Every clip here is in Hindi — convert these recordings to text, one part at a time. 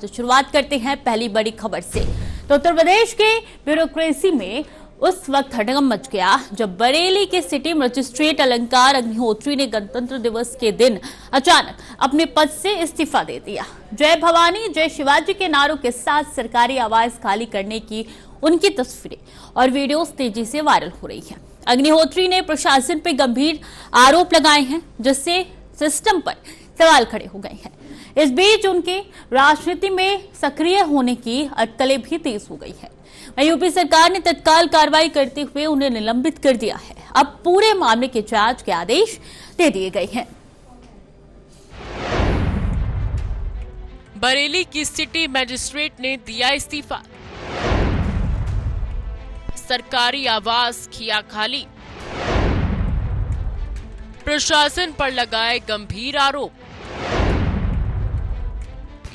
तो शुरुआत करते हैं पहली बड़ी खबर से। तो उत्तर प्रदेश के ब्यूरोक्रेसी में उस वक्त हड़कंप मच गया जब बरेली के सिटी मजिस्ट्रेट अलंकार अग्निहोत्री ने गणतंत्र दिवस के दिन अचानक अपने पद से इस्तीफा दे दिया। जय भवानी जय शिवाजी के नारों के साथ सरकारी आवास खाली करने की उनकी तस्वीरें और वीडियोस तेजी से वायरल हो रही हैं। अग्निहोत्री ने प्रशासन पर गंभीर आरोप लगाए हैं, जिससे सिस्टम पर सवाल खड़े हो गए हैं। इस बीच उनके राजनीति में सक्रिय होने की अटकलें भी तेज हो गई है। यूपी सरकार ने तत्काल कार्रवाई करते हुए उन्हें निलंबित कर दिया है। अब पूरे मामले की जांच के आदेश दे दिए गए हैं। बरेली की सिटी मजिस्ट्रेट ने दिया इस्तीफा, सरकारी आवास किया खाली, प्रशासन पर लगाए गंभीर आरोप,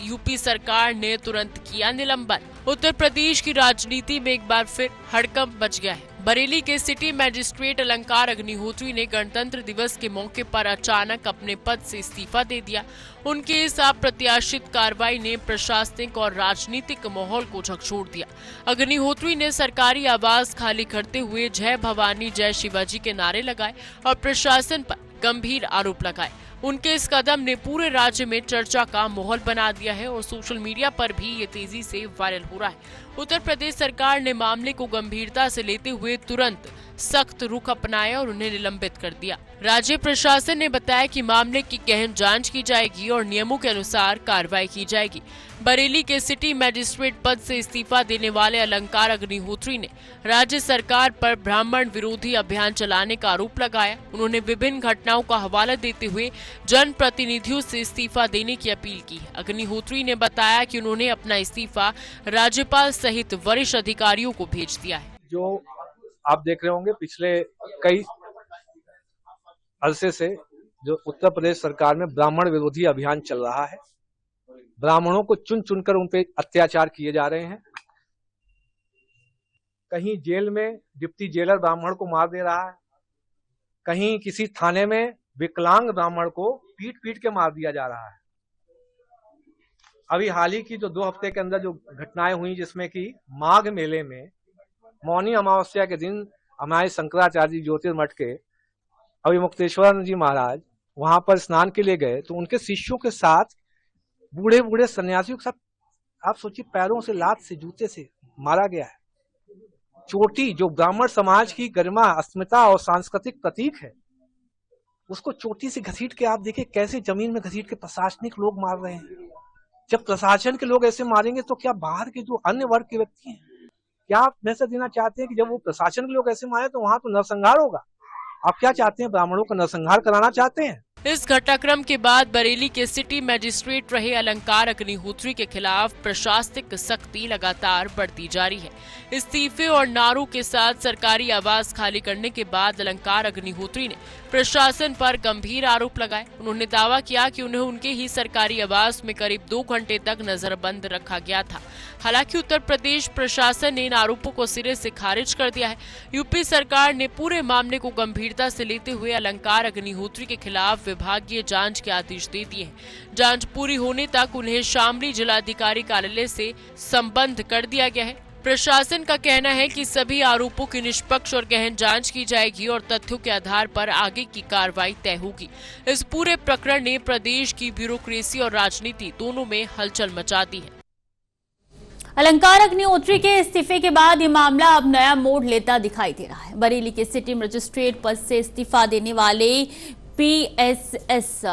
यूपी सरकार ने तुरंत किया निलंबन। उत्तर प्रदेश की राजनीति में एक बार फिर हड़कंप मच गया है। बरेली के सिटी मजिस्ट्रेट अलंकार अग्निहोत्री ने गणतंत्र दिवस के मौके पर अचानक अपने पद से इस्तीफा दे दिया। उनके इस अप्रत्याशित कार्रवाई ने प्रशासनिक और राजनीतिक माहौल को झकझोर दिया। अग्निहोत्री ने सरकारी आवास खाली करते हुए जय भवानी जय शिवाजी के नारे लगाए और प्रशासन पर गंभीर आरोप लगाए। उनके इस कदम ने पूरे राज्य में चर्चा का माहौल बना दिया है और सोशल मीडिया पर भी ये तेजी से वायरल हो रहा है। उत्तर प्रदेश सरकार ने मामले को गंभीरता से लेते हुए तुरंत सख्त रुख अपनाया और उन्हें निलंबित कर दिया। राज्य प्रशासन ने बताया कि मामले की गहन जांच की जाएगी और नियमों के अनुसार कार्रवाई की जाएगी। बरेली के सिटी मजिस्ट्रेट पद से इस्तीफा देने वाले अलंकार अग्निहोत्री ने राज्य सरकार पर ब्राह्मण विरोधी अभियान चलाने का आरोप लगाया। उन्होंने विभिन्न घटनाओं का हवाला देते हुए जनप्रतिनिधियों से इस्तीफा देने की अपील की। अग्निहोत्री ने बताया कि उन्होंने अपना इस्तीफा राज्यपाल सहित वरिष्ठ अधिकारियों को भेज दिया है। जो आप देख रहे होंगे पिछले कई अरसे से जो उत्तर प्रदेश सरकार में ब्राह्मण विरोधी अभियान चल रहा है। ब्राह्मणों को चुन चुनकर उन पे अत्याचार किए जा रहे हैं। कहीं जेल में डिप्टी जेलर ब्राह्मण को मार दे रहा है, कहीं किसी थाने में विकलांग ब्राह्मण को पीट पीट के मार दिया जा रहा है। अभी हाल ही की जो 2 हफ्ते के अंदर जो घटनाएं हुई, जिसमें कि माघ मेले में मौनी अमावस्या के दिन हमारे शंकराचार्य जी ज्योतिर्मठ के अभिमुक्तेश्वर जी महाराज वहां पर स्नान के लिए गए, तो उनके शिष्यों के साथ बूढ़े बूढ़े सन्यासियों के साथ आप सोचिए पैरों से, लात से, जूते से मारा गया है। चोटी जो ब्राह्मण समाज की गरिमा, अस्मिता और सांस्कृतिक प्रतीक है, उसको चोटी से घसीट के आप देखिए कैसे जमीन में घसीट के प्रशासनिक लोग मार रहे हैं। जब प्रशासन के लोग ऐसे मारेंगे तो क्या बाहर के जो अन्य वर्ग के व्यक्ति हैं, क्या आप मैसेज देना चाहते हैं कि जब वो प्रशासन के लोग ऐसे मारे तो वहां तो नरसंहार होगा? आप क्या चाहते हैं? ब्राह्मणों का नरसंहार कराना चाहते हैं? इस घटनाक्रम के बाद बरेली के सिटी मजिस्ट्रेट रहे अलंकार अग्निहोत्री के खिलाफ प्रशासनिक सख्ती लगातार बढ़ती जा रही है। इस्तीफे और नारों के साथ सरकारी आवास खाली करने के बाद अलंकार अग्निहोत्री ने प्रशासन पर गंभीर आरोप लगाए। उन्होंने दावा किया कि उन्हें उनके ही सरकारी आवास में करीब 2 घंटे तक नजरबंद रखा गया था। हालांकि उत्तर प्रदेश प्रशासन ने इन आरोपों को सिरे से खारिज कर दिया है। यूपी सरकार ने पूरे मामले को गंभीरता से लेते हुए अलंकार अग्निहोत्री के खिलाफ विभागीय जांच के आदेश दे दिए हैं। जांच पूरी होने तक उन्हें शामली जिलाधिकारी कार्यालय से संबद्ध कर दिया गया है। प्रशासन का कहना है कि सभी आरोपों की निष्पक्ष और गहन जांच की जाएगी और तथ्यों के आधार पर आगे की कार्रवाई तय होगी। इस पूरे प्रकरण ने प्रदेश की ब्यूरोक्रेसी और राजनीति दोनों में हलचल मचा दी है। अलंकार अग्निहोत्री के इस्तीफे के बाद ये मामला अब नया मोड़ लेता दिखाई दे रहा है। बरेली के सिटी मजिस्ट्रेट पद से इस्तीफा देने वाले PSS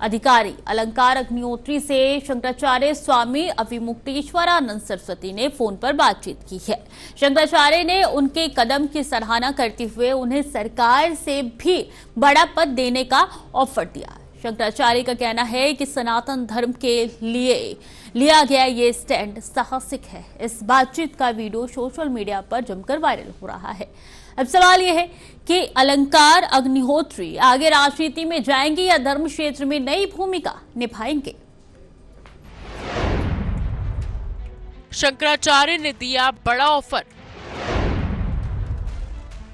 अधिकारी अलंकार अग्निहोत्री से शंकराचार्य स्वामी अविमुक्तेश्वरानंद सरस्वती ने फोन पर बातचीत की है। शंकराचार्य ने उनके कदम की सराहना करते हुए उन्हें सरकार से भी बड़ा पद देने का ऑफर दिया। शंकराचार्य का कहना है कि सनातन धर्म के लिए लिया गया ये स्टैंड साहसिक है। इस बातचीत का वीडियो सोशल मीडिया पर जमकर वायरल हो रहा है। अब सवाल यह है कि अलंकार अग्निहोत्री आगे राजनीति में जाएंगे या धर्म क्षेत्र में नई भूमिका निभाएंगे? शंकराचार्य ने दिया बड़ा ऑफर,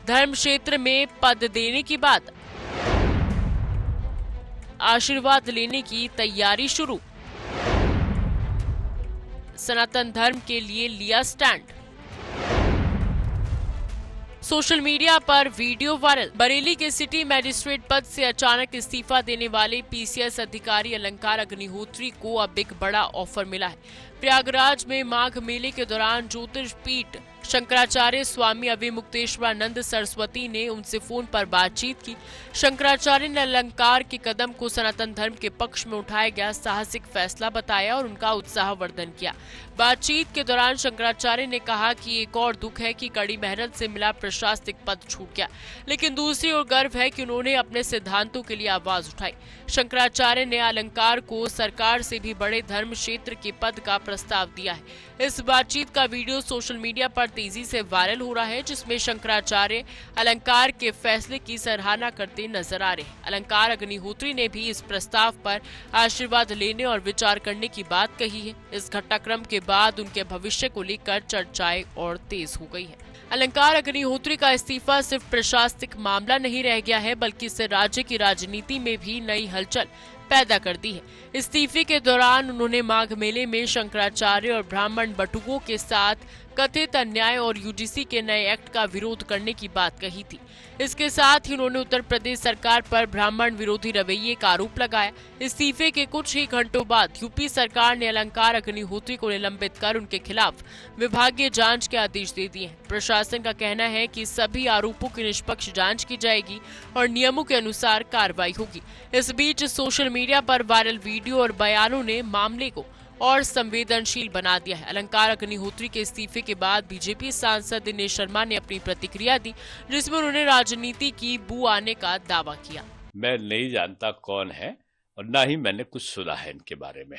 धर्म क्षेत्र में पद देने की बात, आशीर्वाद लेने की तैयारी शुरू। सनातन धर्म के लिए लिया स्टैंड। सोशल मीडिया पर वीडियो वायरल। बरेली के सिटी मैजिस्ट्रेट पद से अचानक इस्तीफा देने वाले पीसीएस अधिकारी अलंकार अग्निहोत्री को अब एक बड़ा ऑफर मिला है। प्रयागराज में माघ मेले के दौरान ज्योतिर्पीठ शंकराचार्य स्वामी अभिमुक्तेश्वरानंद सरस्वती ने उनसे फोन पर बातचीत की। शंकराचार्य ने अलंकार के कदम को सनातन धर्म के पक्ष में उठाया गया साहसिक फैसला बताया और उनका उत्साहवर्धन किया। बातचीत के दौरान शंकराचार्य ने कहा कि एक और दुख है कि कड़ी मेहनत से मिला प्रशासनिक पद छूट गया, लेकिन दूसरी ओर गर्व है कि उन्होंने अपने सिद्धांतों के लिए आवाज उठाई। शंकराचार्य ने अलंकार को सरकार से भी बड़े धर्म क्षेत्र के पद का प्रस्ताव दिया है। इस बातचीत का वीडियो सोशल मीडिया पर तेजी से वायरल हो रहा है, जिसमें शंकराचार्य अलंकार के फैसले की सराहना करते नजर आ रहे हैं। अलंकार अग्निहोत्री ने भी इस प्रस्ताव पर आशीर्वाद लेने और विचार करने की बात कही है। इस घटनाक्रम के बाद उनके भविष्य को लेकर चर्चाएं और तेज हो गई है। अलंकार अग्निहोत्री का इस्तीफा सिर्फ प्रशासनिक मामला नहीं रह गया है, बल्कि इससे राज्य की राजनीति में भी नई हलचल पैदा कर दी है। इस्तीफे के दौरान उन्होंने माघ मेले में शंकराचार्य और ब्राह्मण बटुकों के साथ कथित अन्याय और यूजीसी के नए एक्ट का विरोध करने की बात कही थी। इसके साथ ही उन्होंने उत्तर प्रदेश सरकार पर ब्राह्मण विरोधी रवैये का आरोप लगाया। इस्तीफे के कुछ ही घंटों बाद यूपी सरकार ने अलंकार अग्निहोत्री को निलंबित कर उनके खिलाफ विभागीय जांच के आदेश दे दिए हैं। प्रशासन का कहना है कि सभी आरोपों की निष्पक्ष जांच की जाएगी और नियमों के अनुसार कार्रवाई होगी। इस बीच सोशल मीडिया पर वायरल वीडियो और बयानों ने मामले को और संवेदनशील बना दिया है। अलंकार अग्निहोत्री के इस्तीफे के बाद बीजेपी सांसद दिनेश शर्मा ने अपनी प्रतिक्रिया दी, जिसमें उन्होंने राजनीति की बू आने का दावा किया। मैं नहीं जानता कौन है और ना ही मैंने कुछ सुना है इनके बारे में,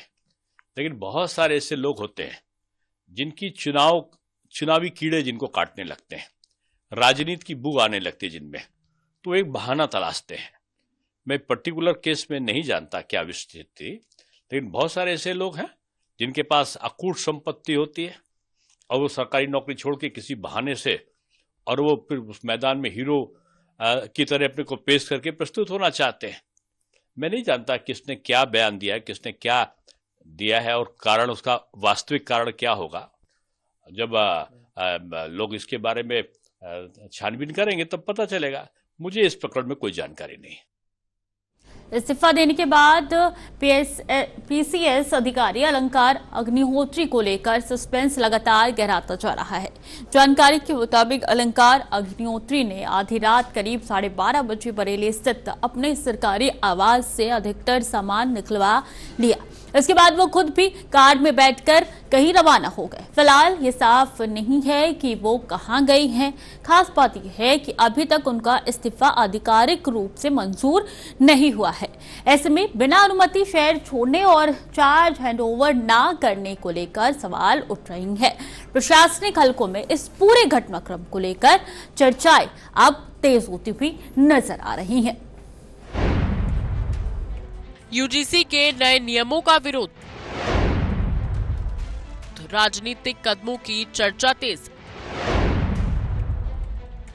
लेकिन बहुत सारे ऐसे लोग होते हैं जिनकी चुनावी कीड़े जिनको काटने लगते हैं, राजनीति की बू आने लगती है जिनमें, तो एक बहाना तलाशते हैं। मैं पर्टिकुलर केस में नहीं जानता क्या विस्तृत थी, लेकिन बहुत सारे ऐसे लोग हैं जिनके पास अकूट संपत्ति होती है और वो सरकारी नौकरी छोड़ के किसी बहाने से और वो फिर उस मैदान में हीरो की तरह अपने को पेश करके प्रस्तुत होना चाहते हैं। मैं नहीं जानता किसने क्या बयान दिया है, किसने क्या दिया है और कारण, उसका वास्तविक कारण क्या होगा। जब लोग इसके बारे में छानबीन करेंगे तब पता चलेगा। मुझे इस प्रकरण में कोई जानकारी नहीं। इस्तीफा देने के बाद पीसीएस अधिकारी अलंकार अग्निहोत्री को लेकर सस्पेंस लगातार गहराता जा रहा है। जानकारी के मुताबिक अलंकार अग्निहोत्री ने आधी रात करीब 12:30 बजे बरेली स्थित अपने सरकारी आवास से अधिकतर सामान निकलवा लिया। इसके बाद वो खुद भी कार में बैठकर कहीं रवाना हो गए। फिलहाल ये साफ नहीं है कि वो कहां गई हैं। खास बात यह है कि अभी तक उनका इस्तीफा आधिकारिक रूप से मंजूर नहीं हुआ है। ऐसे में बिना अनुमति शहर छोड़ने और चार्ज हैंडओवर ना करने को लेकर सवाल उठ रही हैं। प्रशासनिक हलकों में इस पूरे घटनाक्रम को लेकर चर्चाएं अब तेज होती हुई नजर आ रही हैं। यूजीसी के नए नियमों का विरोध, राजनीतिक कदमों की चर्चा तेज।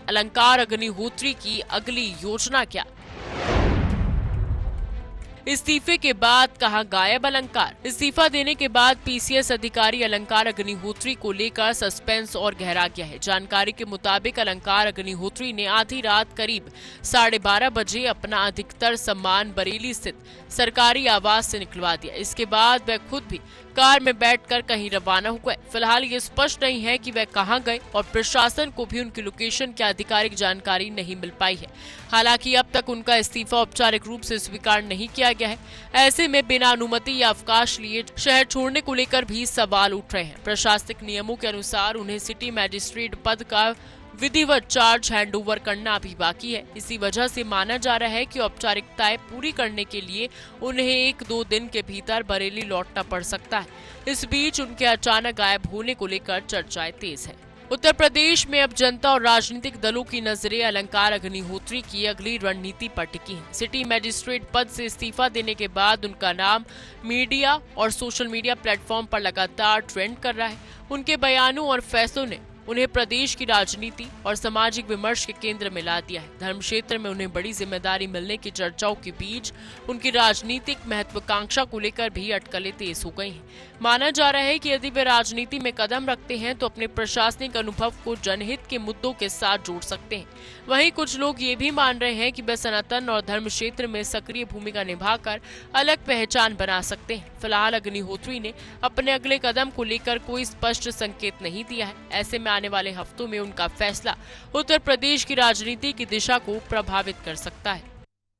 अलंकार अग्निहोत्री की अगली योजना क्या? इस्तीफे के बाद कहां गायब अलंकार? इस्तीफा देने के बाद पीसीएस अधिकारी अलंकार अग्निहोत्री को लेकर सस्पेंस और गहरा गया है। जानकारी के मुताबिक अलंकार अग्निहोत्री ने आधी रात करीब 12:30 बजे अपना अधिकतर सामान बरेली स्थित सरकारी आवास से निकलवा दिया। इसके बाद वह खुद भी कार में बैठकर कहीं रवाना हुए। फिलहाल ये स्पष्ट नहीं है कि वह कहां गए और प्रशासन को भी उनकी लोकेशन की आधिकारिक जानकारी नहीं मिल पाई है। हालांकि अब तक उनका इस्तीफा औपचारिक रूप से स्वीकार नहीं किया गया है। ऐसे में बिना अनुमति या अवकाश लिए शहर छोड़ने को लेकर भी सवाल उठ रहे हैं। प्रशासनिक नियमों के अनुसार उन्हें सिटी मैजिस्ट्रेट पद का विधिवत चार्ज हैंडओवर करना अभी बाकी है। इसी वजह से माना जा रहा है कि औपचारिकताएं पूरी करने के लिए उन्हें 1-2 दिन के भीतर बरेली लौटना पड़ सकता है। इस बीच उनके अचानक गायब होने को लेकर चर्चाएं तेज है। उत्तर प्रदेश में अब जनता और राजनीतिक दलों की नजरें अलंकार अग्निहोत्री की अगली रणनीति पर टिकी हैं। सिटी मैजिस्ट्रेट पद से इस्तीफा देने के बाद उनका नाम मीडिया और सोशल मीडिया प्लेटफॉर्म पर लगातार ट्रेंड कर रहा है। उनके बयानों और फैसलों ने उन्हें प्रदेश की राजनीति और सामाजिक विमर्श के केंद्र में ला दिया है। धर्म क्षेत्र में उन्हें बड़ी जिम्मेदारी मिलने की चर्चाओं के बीच उनकी राजनीतिक महत्वाकांक्षा को लेकर भी अटकलें तेज हो गई हैं। माना जा रहा है कि यदि वे राजनीति में कदम रखते हैं तो अपने प्रशासनिक अनुभव को जनहित के मुद्दों के साथ जोड़ सकते हैं। वहीं कुछ लोग ये भी मान रहे हैं कि वे सनातन और धर्म क्षेत्र में सक्रिय भूमिका निभाकर अलग पहचान बना सकते हैं। फिलहाल अग्निहोत्री ने अपने अगले कदम को लेकर कोई स्पष्ट संकेत नहीं दिया है। ऐसे में आने वाले हफ्तों में उनका फैसला उत्तर प्रदेश की राजनीति की दिशा को प्रभावित कर सकता है।